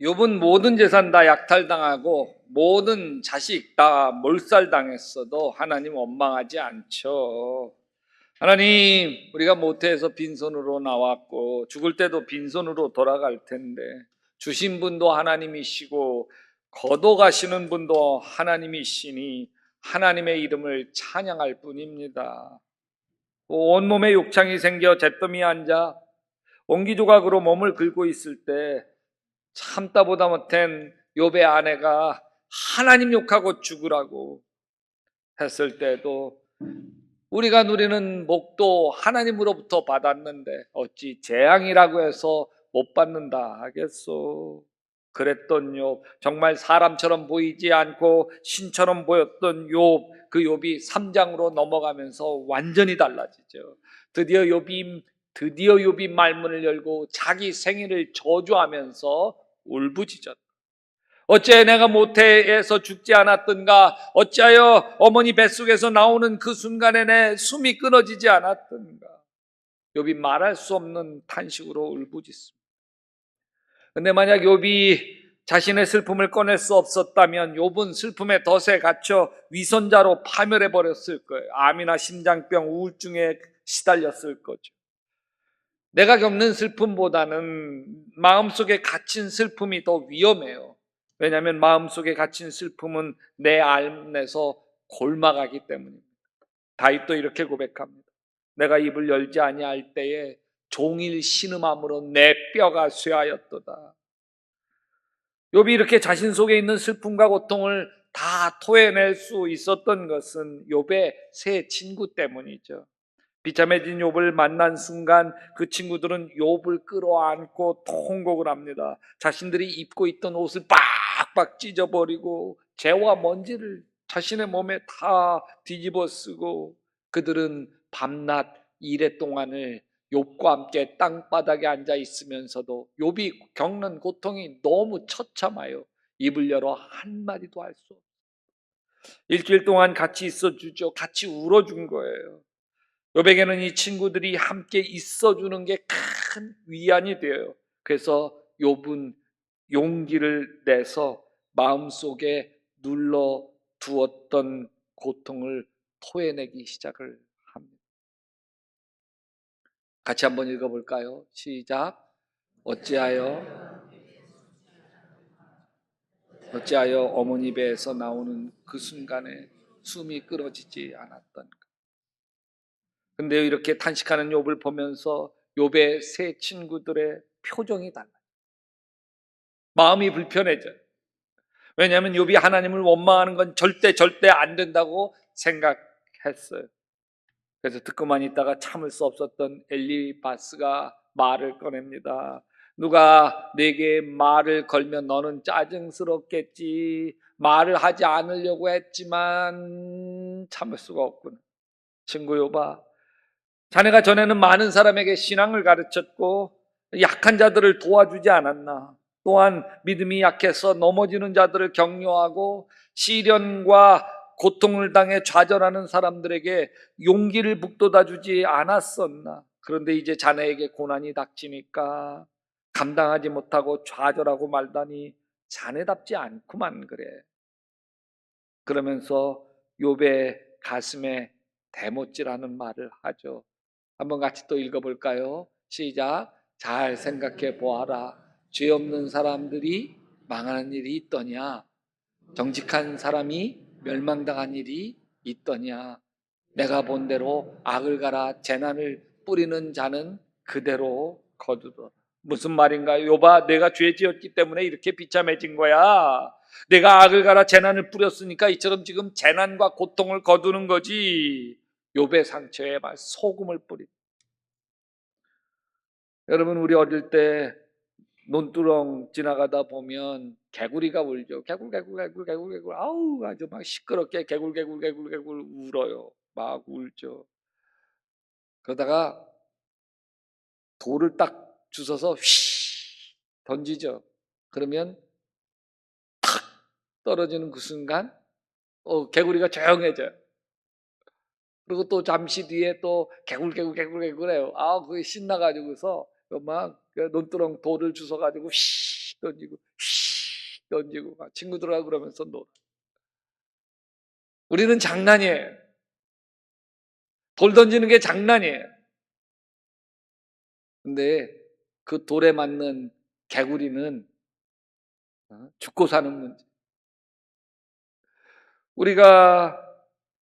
욥은 모든 재산 다 약탈당하고 모든 자식 다 몰살당했어도 하나님 원망하지 않죠. 하나님, 우리가 모태에서 빈손으로 나왔고 죽을 때도 빈손으로 돌아갈 텐데 주신 분도 하나님이시고 거둬가시는 분도 하나님이시니 하나님의 이름을 찬양할 뿐입니다. 온몸에 욕창이 생겨 잿더미에 앉아 옹기조각으로 몸을 긁고 있을 때 참다 보다 못한 욥의 아내가 하나님 욕하고 죽으라고 했을 때도 우리가 누리는 복도 하나님으로부터 받았는데 어찌 재앙이라고 해서 못 받는다 하겠소. 그랬던 욥, 정말 사람처럼 보이지 않고 신처럼 보였던 욥, 그 욥이 3장으로 넘어가면서 완전히 달라지죠. 드디어 욥이 말문을 열고 자기 생일을 저주하면서 울부짖었다. 어찌하여 내가 모태에서 죽지 않았던가? 어찌하여 어머니 뱃속에서 나오는 그 순간에 내 숨이 끊어지지 않았던가? 욥이 말할 수 없는 탄식으로 울부짖습니다. 근데 만약 욥이 자신의 슬픔을 꺼낼 수 없었다면 욥은 슬픔의 덫에 갇혀 위선자로 파멸해 버렸을 거예요. 암이나 심장병, 우울증에 시달렸을 거죠. 내가 겪는 슬픔보다는 마음속에 갇힌 슬픔이 더 위험해요. 왜냐하면 마음속에 갇힌 슬픔은 내 안에서 골마가기 때문입니다. 다윗도 이렇게 고백합니다. 내가 입을 열지 아니할 때에 종일 신음함으로 내 뼈가 쇠하였도다. 욥이 이렇게 자신 속에 있는 슬픔과 고통을 다 토해낼 수 있었던 것은 욥의 세 친구 때문이죠. 비참해진 욥을 만난 순간 그 친구들은 욥을 끌어안고 통곡을 합니다. 자신들이 입고 있던 옷을 빡빡 찢어버리고 재와 먼지를 자신의 몸에 다 뒤집어 쓰고 그들은 밤낮 이래 동안을 욥과 함께 땅바닥에 앉아 있으면서도 욥이 겪는 고통이 너무 처참하여 입을 열어 한마디도 할 수 없어요. 일주일 동안 같이 있어주죠. 같이 울어준 거예요. 욥에게는 이 친구들이 함께 있어주는 게 큰 위안이 되어요. 그래서 욥은 용기를 내서 마음속에 눌러두었던 고통을 토해내기 시작을 합니다. 같이 한번 읽어볼까요? 시작. 어찌하여 어머니 배에서 나오는 그 순간에 숨이 끊어지지 않았던가. 근데 이렇게 탄식하는 욥을 보면서 욥의 세 친구들의 표정이 달라요. 마음이 불편해져요. 왜냐하면 욥이 하나님을 원망하는 건 절대 안 된다고 생각했어요. 그래서 듣고만 있다가 참을 수 없었던 엘리바스가 말을 꺼냅니다. 누가 내게 말을 걸면 너는 짜증스럽겠지. 말을 하지 않으려고 했지만 참을 수가 없구나. 친구 욥아, 자네가 전에는 많은 사람에게 신앙을 가르쳤고 약한 자들을 도와주지 않았나? 또한 믿음이 약해서 넘어지는 자들을 격려하고 시련과 고통을 당해 좌절하는 사람들에게 용기를 북돋아 주지 않았었나? 그런데 이제 자네에게 고난이 닥치니까 감당하지 못하고 좌절하고 말다니 자네답지 않구만 그래. 그러면서 욥의 가슴에 대못질하는 말을 하죠. 한번 같이 또 읽어볼까요? 시작. 잘 생각해 보아라. 죄 없는 사람들이 망하는 일이 있더냐? 정직한 사람이 멸망당한 일이 있더냐? 내가 본 대로 악을 갈아 재난을 뿌리는 자는 그대로 거두더라. 무슨 말인가요? 욥아, 내가 죄 지었기 때문에 이렇게 비참해진 거야. 내가 악을 갈아 재난을 뿌렸으니까 이처럼 지금 재난과 고통을 거두는 거지. 욥의 상처에 막 소금을 뿌리. 여러분, 우리 어릴 때 논두렁 지나가다 보면 개구리가 울죠. 개굴. 아우, 아주 막 시끄럽게 개굴 울어요. 막 울죠. 그러다가 돌을 딱 주워서 휘 던지죠. 그러면 탁 떨어지는 그 순간 개구리가 조용해져요. 그리고 또 잠시 뒤에 또 개굴 해요. 아, 그게 신나가지고서 막 논두렁 돌을 주워가지고 휘 던지고 휘 던지고 막 친구들하고 그러면서 놀아. 우리는 장난이에요. 돌 던지는 게 장난이에요. 근데 그 돌에 맞는 개구리는 죽고 사는 문제. 우리가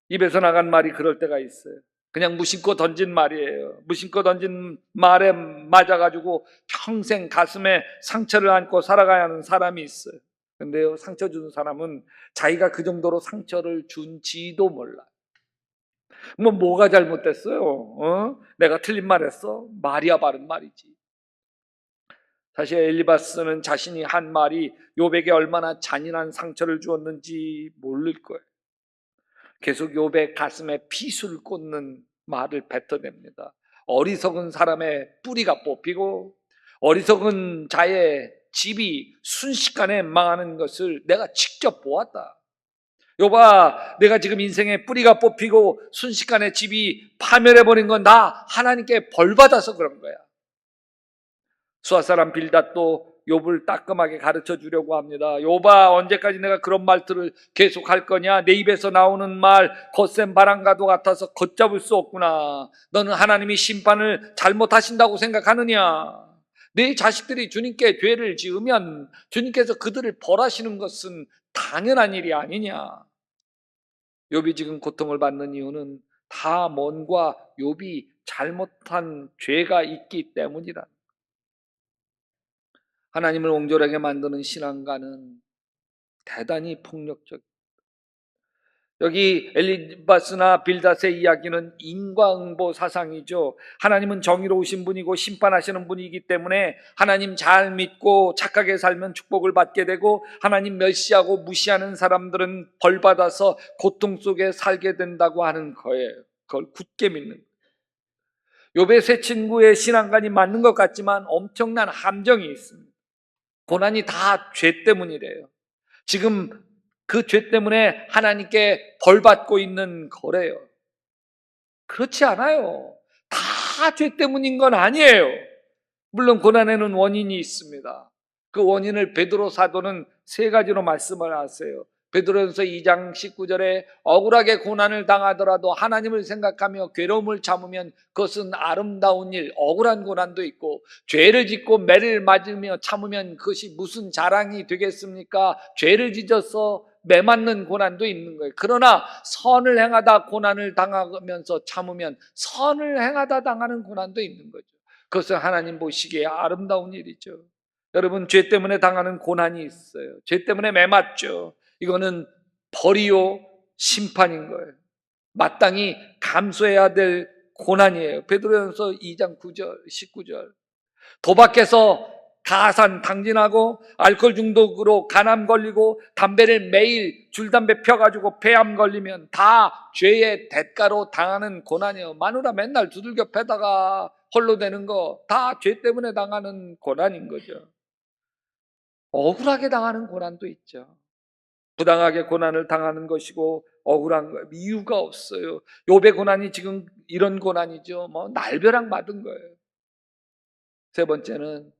입에서 나간 말이 그럴 때가 있어요. 그냥 무심코 던진 말이에요. 무심코 던진 말에 맞아가지고 평생 가슴에 상처를 안고 살아가야 하는 사람이 있어요. 근데요, 상처 주는 사람은 자기가 그 정도로 상처를 준지도 몰라. 뭐가 잘못됐어요? 내가 틀린 말 했어? 말이야 바른 말이지. 사실 엘리바스는 자신이 한 말이 욥에게 얼마나 잔인한 상처를 주었는지 모를 거예요. 계속 욥의 가슴에 피수를 꽂는 말을 뱉어냅니다. 어리석은 사람의 뿌리가 뽑히고 어리석은 자의 집이 순식간에 망하는 것을 내가 직접 보았다. 욥아, 내가 지금 인생에 뿌리가 뽑히고 순식간에 집이 파멸해버린 건 나 하나님께 벌받아서 그런 거야. 수아 사람 빌닷도 욥을 따끔하게 가르쳐 주려고 합니다. 욥아, 언제까지 내가 그런 말들을 계속할 거냐? 내 입에서 나오는 말 거센 바람과도 같아서 걷잡을 수 없구나. 너는 하나님이 심판을 잘못하신다고 생각하느냐? 네 자식들이 주님께 죄를 지으면 주님께서 그들을 벌하시는 것은 당연한 일이 아니냐? 욥이 지금 고통을 받는 이유는 다 뭔가 욥이 잘못한 죄가 있기 때문이라. 하나님을 옹졸하게 만드는 신앙가는 대단히 폭력적. 여기 엘리바스나 빌닷의 이야기는 인과응보 사상이죠. 하나님은 정의로우신 분이고 심판하시는 분이기 때문에 하나님 잘 믿고 착하게 살면 축복을 받게 되고 하나님 멸시하고 무시하는 사람들은 벌받아서 고통 속에 살게 된다고 하는 거예요. 그걸 굳게 믿는 거예요. 욥의 세 친구의 신앙관이 맞는 것 같지만 엄청난 함정이 있습니다. 고난이 다 죄 때문이래요. 지금 그 죄 때문에 하나님께 벌 받고 있는 거래요. 그렇지 않아요. 다 죄 때문인 건 아니에요. 물론 고난에는 원인이 있습니다. 그 원인을 베드로 사도는 세 가지로 말씀을 하세요. 베드로전서 2장 19절에 억울하게 고난을 당하더라도 하나님을 생각하며 괴로움을 참으면 그것은 아름다운 일, 억울한 고난도 있고 죄를 짓고 매를 맞으며 참으면 그것이 무슨 자랑이 되겠습니까? 죄를 짓어서 매 맞는 고난도 있는 거예요. 그러나 선을 행하다 고난을 당하면서 참으면 선을 행하다 당하는 고난도 있는 거죠. 그것은 하나님 보시기에 아름다운 일이죠. 여러분, 죄 때문에 당하는 고난이 있어요. 죄 때문에 매맞죠. 이거는 벌이요 심판인 거예요. 마땅히 감수해야 될 고난이에요. 베드로전서 2장 9절 19절. 도박해서 가산 당진하고 알코올 중독으로 간암 걸리고 담배를 매일 줄담배 펴가지고 폐암 걸리면 다 죄의 대가로 당하는 고난이에요. 마누라 맨날 두들겨 패다가 홀로 되는 거 다 죄 때문에 당하는 고난인 거죠. 억울하게 당하는 고난도 있죠. 부당하게 고난을 당하는 것이고 억울한 거 이유가 없어요. 욥의 고난이 지금 이런 고난이죠. 날벼락 맞은 거예요. 세 번째는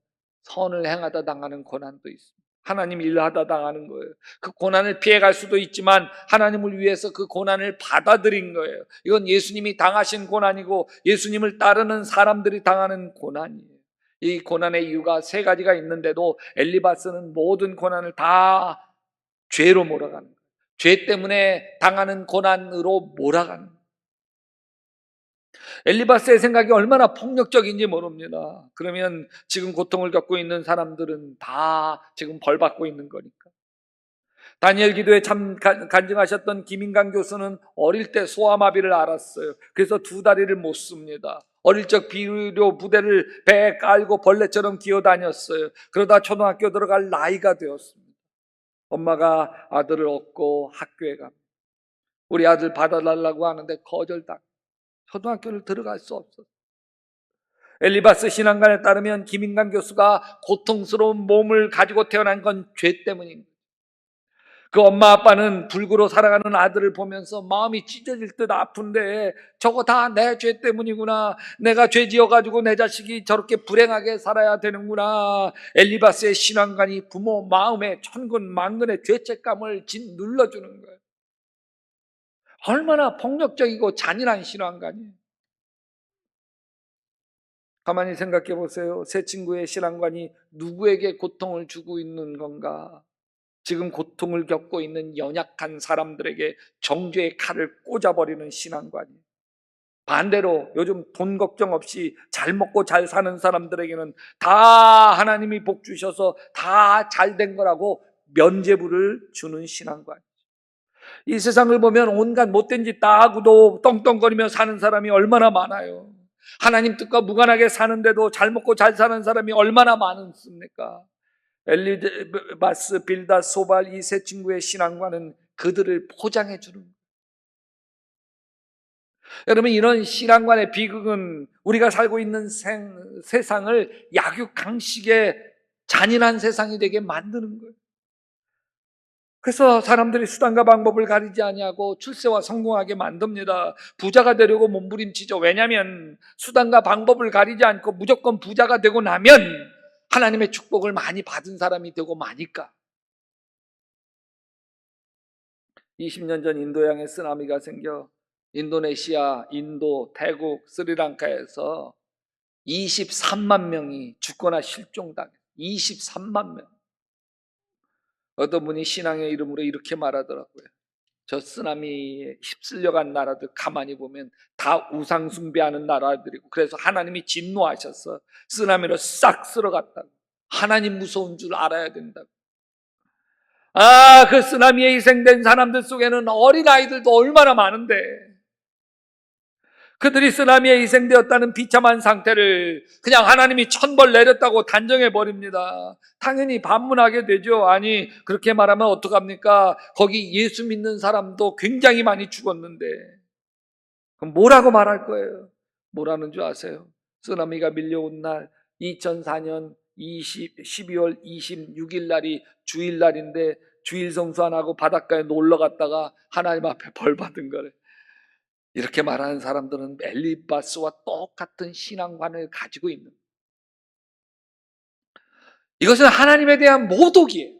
선을 행하다 당하는 고난도 있습니다. 하나님 일하다 당하는 거예요. 그 고난을 피해갈 수도 있지만 하나님을 위해서 그 고난을 받아들인 거예요. 이건 예수님이 당하신 고난이고 예수님을 따르는 사람들이 당하는 고난이에요. 이 고난의 이유가 세 가지가 있는데도 엘리바스는 모든 고난을 다 죄로 몰아가는 거예요. 죄 때문에 당하는 고난으로 몰아가는 거예요. 엘리바스의 생각이 얼마나 폭력적인지 모릅니다. 그러면 지금 고통을 겪고 있는 사람들은 다 지금 벌 받고 있는 거니까. 다니엘 기도에 참 간증하셨던 김인강 교수는 어릴 때 소아마비를 앓았어요. 그래서 두 다리를 못 씁니다. 어릴 적 비료 부대를 배에 깔고 벌레처럼 기어다녔어요. 그러다 초등학교 들어갈 나이가 되었습니다. 엄마가 아들을 얻고 학교에 갑니다. 우리 아들 받아달라고 하는데 거절당. 초등학교를 들어갈 수 없었어요. 엘리바스 신앙관에 따르면 김인강 교수가 고통스러운 몸을 가지고 태어난 건 죄 때문입니다. 그 엄마 아빠는 불구로 살아가는 아들을 보면서 마음이 찢어질 듯 아픈데 저거 다 내 죄 때문이구나. 내가 죄 지어가지고 내 자식이 저렇게 불행하게 살아야 되는구나. 엘리바스의 신앙관이 부모 마음에 천근만근의 죄책감을 짓눌러주는 거예요. 얼마나 폭력적이고 잔인한 신앙관이에요. 가만히 생각해 보세요. 새 친구의 신앙관이 누구에게 고통을 주고 있는 건가? 지금 고통을 겪고 있는 연약한 사람들에게 정죄의 칼을 꽂아버리는 신앙관이에요. 반대로 요즘 돈 걱정 없이 잘 먹고 잘 사는 사람들에게는 다 하나님이 복 주셔서 다 잘 된 거라고 면죄부를 주는 신앙관. 이 세상을 보면 온갖 못된 짓 다 하고도 떵떵거리며 사는 사람이 얼마나 많아요. 하나님 뜻과 무관하게 사는데도 잘 먹고 잘 사는 사람이 얼마나 많습니까? 엘리바스, 빌다, 소발 이 세 친구의 신앙과는 그들을 포장해 주는 거예요. 여러분, 이런 신앙관의 비극은 우리가 살고 있는 세상을 약육강식의 잔인한 세상이 되게 만드는 거예요. 그래서 사람들이 수단과 방법을 가리지 아니하고 출세와 성공하게 만듭니다. 부자가 되려고 몸부림치죠. 왜냐하면 수단과 방법을 가리지 않고 무조건 부자가 되고 나면 하나님의 축복을 많이 받은 사람이 되고 마니까. 20년 전 인도양에 쓰나미가 생겨 인도네시아, 인도, 태국, 스리랑카에서 23만 명이 죽거나 실종당해요. 23만 명. 어떤 분이 신앙의 이름으로 이렇게 말하더라고요. 저 쓰나미에 휩쓸려간 나라들 가만히 보면 다 우상 숭배하는 나라들이고, 그래서 하나님이 진노하셔서 쓰나미로 싹 쓸어갔다고. 하나님 무서운 줄 알아야 된다고. 그 쓰나미에 희생된 사람들 속에는 어린아이들도 얼마나 많은데, 그들이 쓰나미에 희생되었다는 비참한 상태를 그냥 하나님이 천벌 내렸다고 단정해 버립니다. 당연히 반문하게 되죠. 아니, 그렇게 말하면 어떡합니까? 거기 예수 믿는 사람도 굉장히 많이 죽었는데. 그럼 뭐라고 말할 거예요? 뭐라는 줄 아세요? 쓰나미가 밀려온 날 2004년 12월 26일 날이 주일날인데 주일 성수 안 하고 바닷가에 놀러 갔다가 하나님 앞에 벌 받은 거래. 이렇게 말하는 사람들은 엘리바스와 똑같은 신앙관을 가지고 있는, 이것은 하나님에 대한 모독이에요.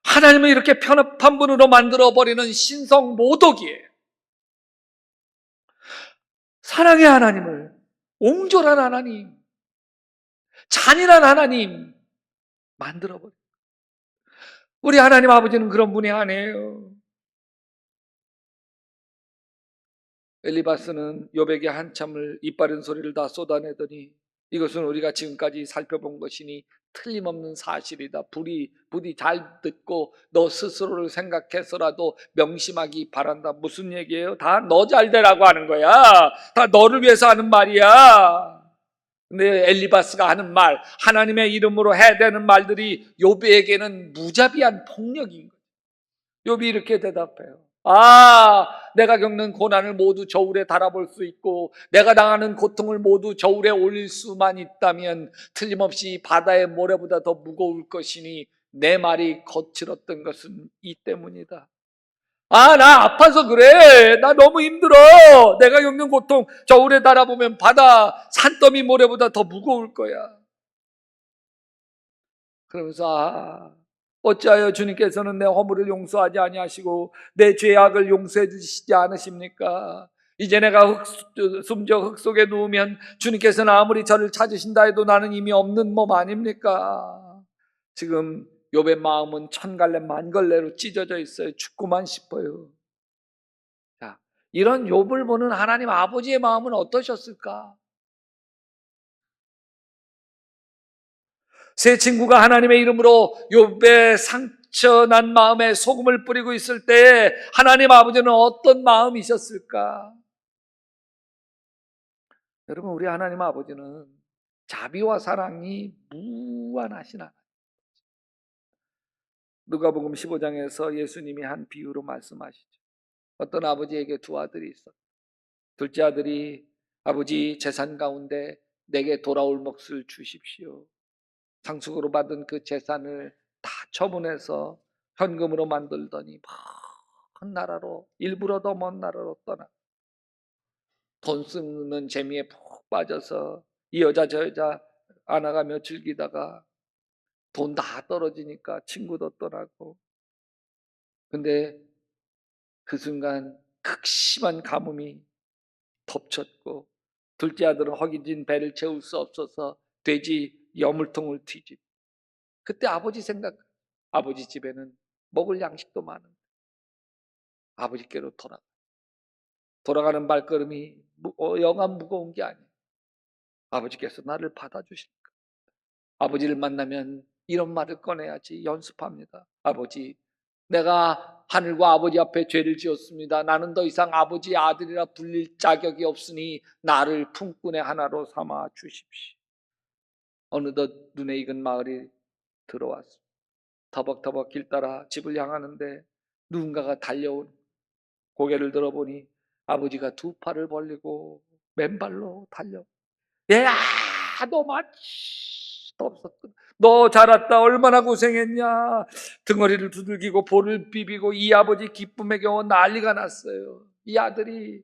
하나님을 이렇게 편협한 분으로 만들어버리는 신성 모독이에요. 사랑의 하나님을, 옹졸한 하나님, 잔인한 하나님 만들어버려요. 우리 하나님 아버지는 그런 분이 아니에요. 엘리바스는 욥에게 한참을 이빠른 소리를 다 쏟아내더니, 이것은 우리가 지금까지 살펴본 것이니 틀림없는 사실이다. 부디 잘 듣고 너 스스로를 생각해서라도 명심하기 바란다. 무슨 얘기예요? 다 너 잘 되라고 하는 거야. 다 너를 위해서 하는 말이야. 근데 엘리바스가 하는 말, 하나님의 이름으로 해야 되는 말들이 욥에게는 무자비한 폭력인 거예요. 욥이 이렇게 대답해요. 내가 겪는 고난을 모두 저울에 달아볼 수 있고 내가 당하는 고통을 모두 저울에 올릴 수만 있다면 틀림없이 바다의 모래보다 더 무거울 것이니 내 말이 거칠었던 것은 이 때문이다. 나 아파서 그래. 나 너무 힘들어. 내가 겪는 고통 저울에 달아보면 바다 산더미 모래보다 더 무거울 거야. 그러면서 어찌하여 주님께서는 내 허물을 용서하지 아니하시고 내 죄악을 용서해 주시지 않으십니까? 이제 내가 숨져 흙 속에 누우면 주님께서는 아무리 저를 찾으신다 해도 나는 이미 없는 몸 아닙니까? 지금 욥의 마음은 천갈래 만갈래로 찢어져 있어요. 죽고만 싶어요. 자, 이런 욥을 보는 하나님 아버지의 마음은 어떠셨을까? 세 친구가 하나님의 이름으로 욥의 상처난 마음에 소금을 뿌리고 있을 때 하나님 아버지는 어떤 마음이셨을까? 여러분, 우리 하나님 아버지는 자비와 사랑이 무한하신 하나님. 누가복음 15장에서 예수님이 한 비유로 말씀하시죠. 어떤 아버지에게 두 아들이 있었다. 둘째 아들이 아버지 재산 가운데 내게 돌아올 몫을 주십시오. 상속으로 받은 그 재산을 다 처분해서 현금으로 만들더니 먼 나라로, 일부러 더 먼 나라로 떠나. 돈 쓰는 재미에 푹 빠져서 이 여자 저 여자 안아가며 즐기다가 돈 다 떨어지니까 친구도 떠나고. 근데 그 순간 극심한 가뭄이 덮쳤고 둘째 아들은 허기진 배를 채울 수 없어서 돼지 여물통을 뒤집. 그때 아버지 생각, 아버지 집에는 먹을 양식도 많은데 아버지께로 돌아가는 발걸음이 영한 무거운 게 아니에요. 아버지께서 나를 받아주실까? 아버지를 만나면 이런 말을 꺼내야지 연습합니다. 아버지, 내가 하늘과 아버지 앞에 죄를 지었습니다. 나는 더 이상 아버지의 아들이라 불릴 자격이 없으니 나를 품꾼의 하나로 삼아 주십시오. 어느덧 눈에 익은 마을이 들어왔습니다. 터벅터벅 길 따라 집을 향하는데 누군가가 달려온. 고개를 들어보니 아버지가 두 팔을 벌리고 맨발로 달려. 얘야, 너 맛도 없었군. 너 자랐다 얼마나 고생했냐. 등허리를 두들기고 볼을 비비고 이 아버지 기쁨에 겨워 난리가 났어요. 이 아들이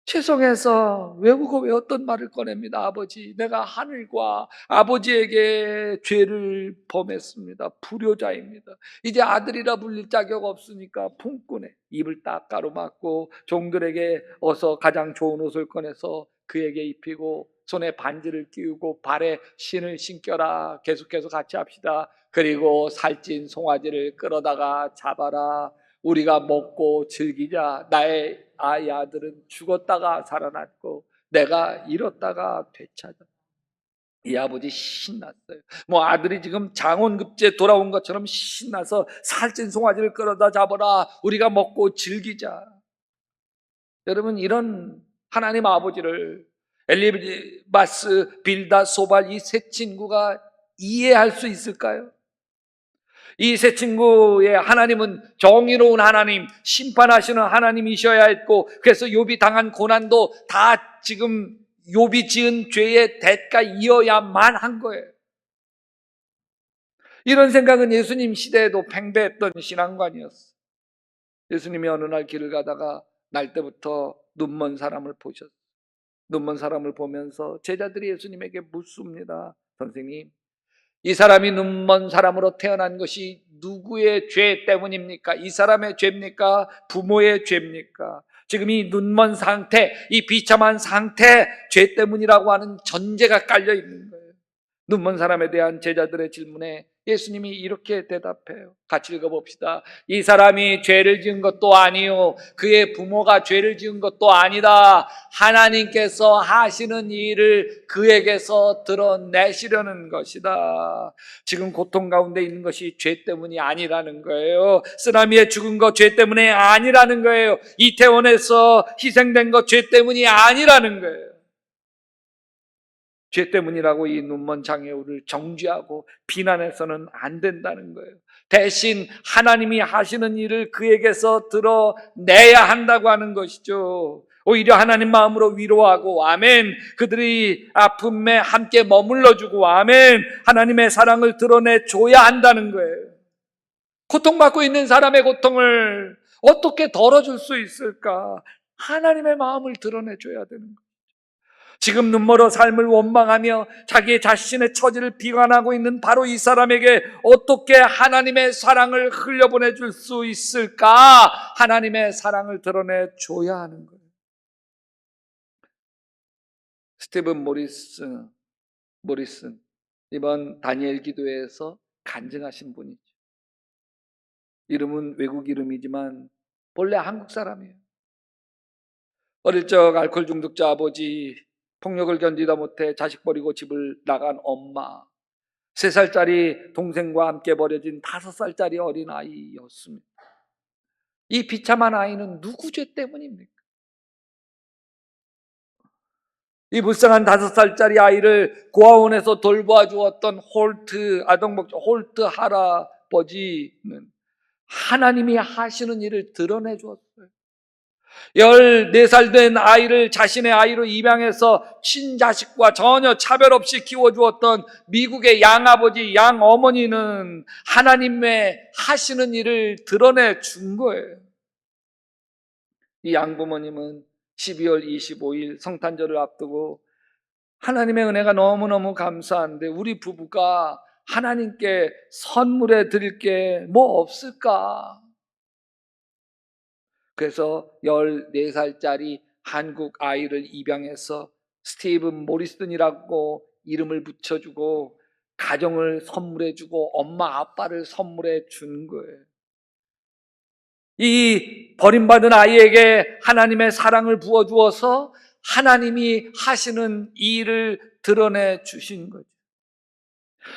죄송해서 외우고 외웠던 말을 꺼냅니다. 아버지, 내가 하늘과 아버지에게 죄를 범했습니다. 불효자입니다. 이제 아들이라 불릴 자격 없으니까 품꾼에 입을 딱 가로막고 종들에게 어서 가장 좋은 옷을 꺼내서 그에게 입히고 손에 반지를 끼우고 발에 신을 신겨라. 계속해서 같이 합시다. 그리고 살찐 송아지를 끌어다가 잡아라. 우리가 먹고 즐기자. 나의 아들은 죽었다가 살아났고 내가 잃었다가 되찾아. 이 아버지 신났어요. 뭐 아들이 지금 장원급제 돌아온 것처럼 신나서 살찐 송아지를 끌어다 잡아라. 우리가 먹고 즐기자. 여러분, 이런 하나님 아버지를 엘리바스, 빌다, 소발 이 세 친구가 이해할 수 있을까요? 이 세 친구의 하나님은 정의로운 하나님, 심판하시는 하나님이셔야 했고, 그래서 욥이 당한 고난도 다 지금 욥이 지은 죄의 대가이어야만 한 거예요. 이런 생각은 예수님 시대에도 팽배했던 신앙관이었어요. 예수님이 어느 날 길을 가다가 날 때부터 눈먼 사람을 보셨어요. 눈먼 사람을 보면서 제자들이 예수님에게 묻습니다. 선생님, 이 사람이 눈먼 사람으로 태어난 것이 누구의 죄 때문입니까? 이 사람의 죄입니까? 부모의 죄입니까? 지금 이 눈먼 상태, 이 비참한 상태, 죄 때문이라고 하는 전제가 깔려 있는 거예요. 눈먼 사람에 대한 제자들의 질문에 예수님이 이렇게 대답해요. 같이 읽어봅시다. 이 사람이 죄를 지은 것도 아니요, 그의 부모가 죄를 지은 것도 아니다. 하나님께서 하시는 일을 그에게서 드러내시려는 것이다. 지금 고통 가운데 있는 것이 죄 때문이 아니라는 거예요. 쓰나미에 죽은 것 죄 때문에 아니라는 거예요. 이태원에서 희생된 것 죄 때문이 아니라는 거예요. 죄 때문이라고 이 눈먼 장애우를 정죄하고 비난해서는 안 된다는 거예요. 대신 하나님이 하시는 일을 그에게서 드러내야 한다고 하는 것이죠. 오히려 하나님 마음으로 위로하고, 아멘, 그들이 아픔에 함께 머물러주고, 아멘, 하나님의 사랑을 드러내줘야 한다는 거예요. 고통받고 있는 사람의 고통을 어떻게 덜어줄 수 있을까? 하나님의 마음을 드러내줘야 되는 거예요. 지금 눈멀어 삶을 원망하며 자기 자신의 처지를 비관하고 있는 바로 이 사람에게 어떻게 하나님의 사랑을 흘려보내줄 수 있을까? 하나님의 사랑을 드러내줘야 하는 거예요. 스티븐 모리슨 이번 다니엘 기도회에서 간증하신 분이죠. 이름은 외국 이름이지만 본래 한국 사람이에요. 어릴 적 알코올 중독자 아버지, 폭력을 견디다 못해 자식 버리고 집을 나간 엄마, 3살짜리 동생과 함께 버려진 5살짜리 어린아이였습니다. 이 비참한 아이는 누구 죄 때문입니까? 이 불쌍한 5살짜리 아이를 고아원에서 돌보아 주었던 홀트 할아버지는 하나님이 하시는 일을 드러내 주었어요. 14살 된 아이를 자신의 아이로 입양해서 친자식과 전혀 차별 없이 키워주었던 미국의 양아버지, 양어머니는 하나님의 하시는 일을 드러내 준 거예요. 이 양부모님은 12월 25일 성탄절을 앞두고 하나님의 은혜가 너무너무 감사한데 우리 부부가 하나님께 선물해 드릴 게 뭐 없을까? 그래서 14살짜리 한국 아이를 입양해서 스티븐 모리슨이라고 이름을 붙여주고 가정을 선물해주고 엄마 아빠를 선물해 준 거예요. 이 버림받은 아이에게 하나님의 사랑을 부어주어서 하나님이 하시는 일을 드러내 주신 거죠.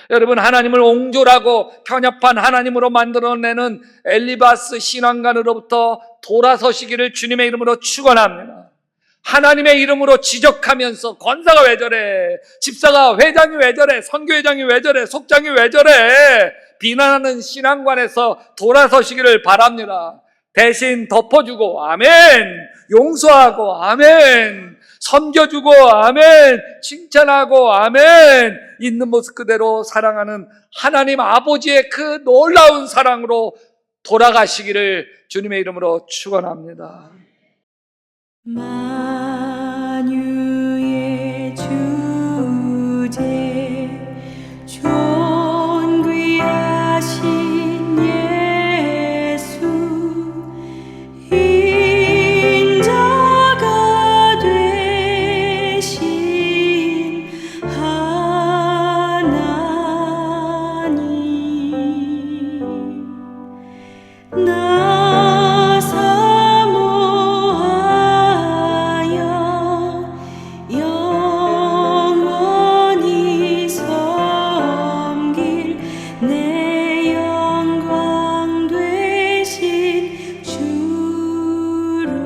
여러분, 하나님을 옹졸하고 편협한 하나님으로 만들어내는 엘리바스 신앙관으로부터 돌아서시기를 주님의 이름으로 축원합니다. 하나님의 이름으로 지적하면서 권사가 왜 저래, 집사가 회장이 왜 저래, 선교회장이 왜 저래, 속장이 왜 저래 비난하는 신앙관에서 돌아서시기를 바랍니다. 대신 덮어주고 아멘, 용서하고 아멘, 섬겨주고 아멘, 칭찬하고 아멘, 있는 모습 그대로 사랑하는 하나님 아버지의 그 놀라운 사랑으로 돌아가시기를 주님의 이름으로 축원합니다. 만유의 주제 존귀하신 예수 인자가 되신 하나님 나 사모하여 영원히 섬길 내 영광 되신 주로다.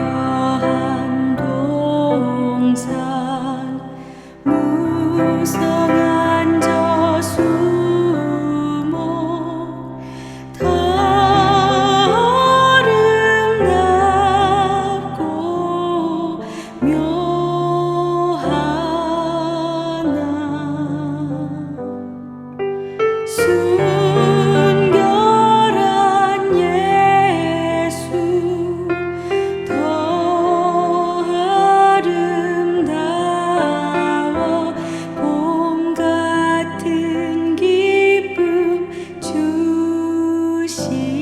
화려한 동산 무성한 저수목 더 아름답고 묘하나 순결한 예수 더 아름다워 봄 같은 기쁨 주시네.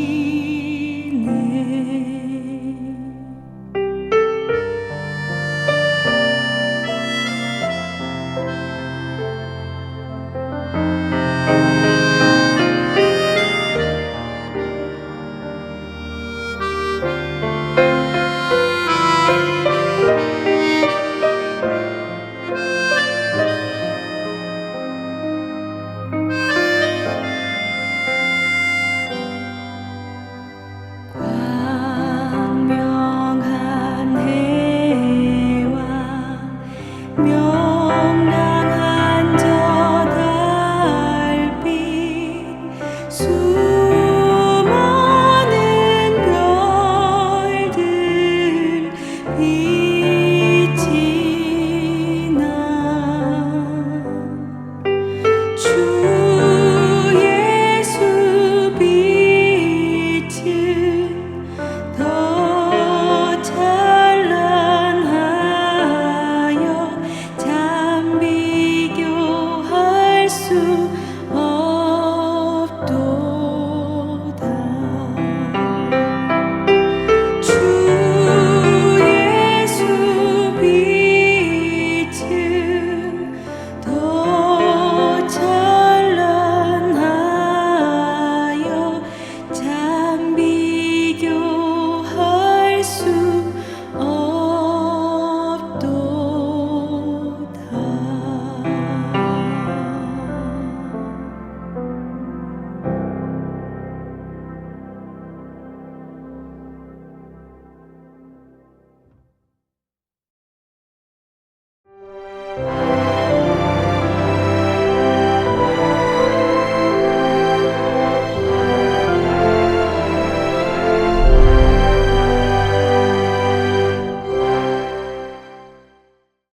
광명한 해와 명랑한 저 달빛 수많은 별들 빛이 나 주 예수 빛은 더 찬란하여 참 비교할 수 없도다. 주 예수 빛은 더 찬란하여 참 비교할 수 없도다.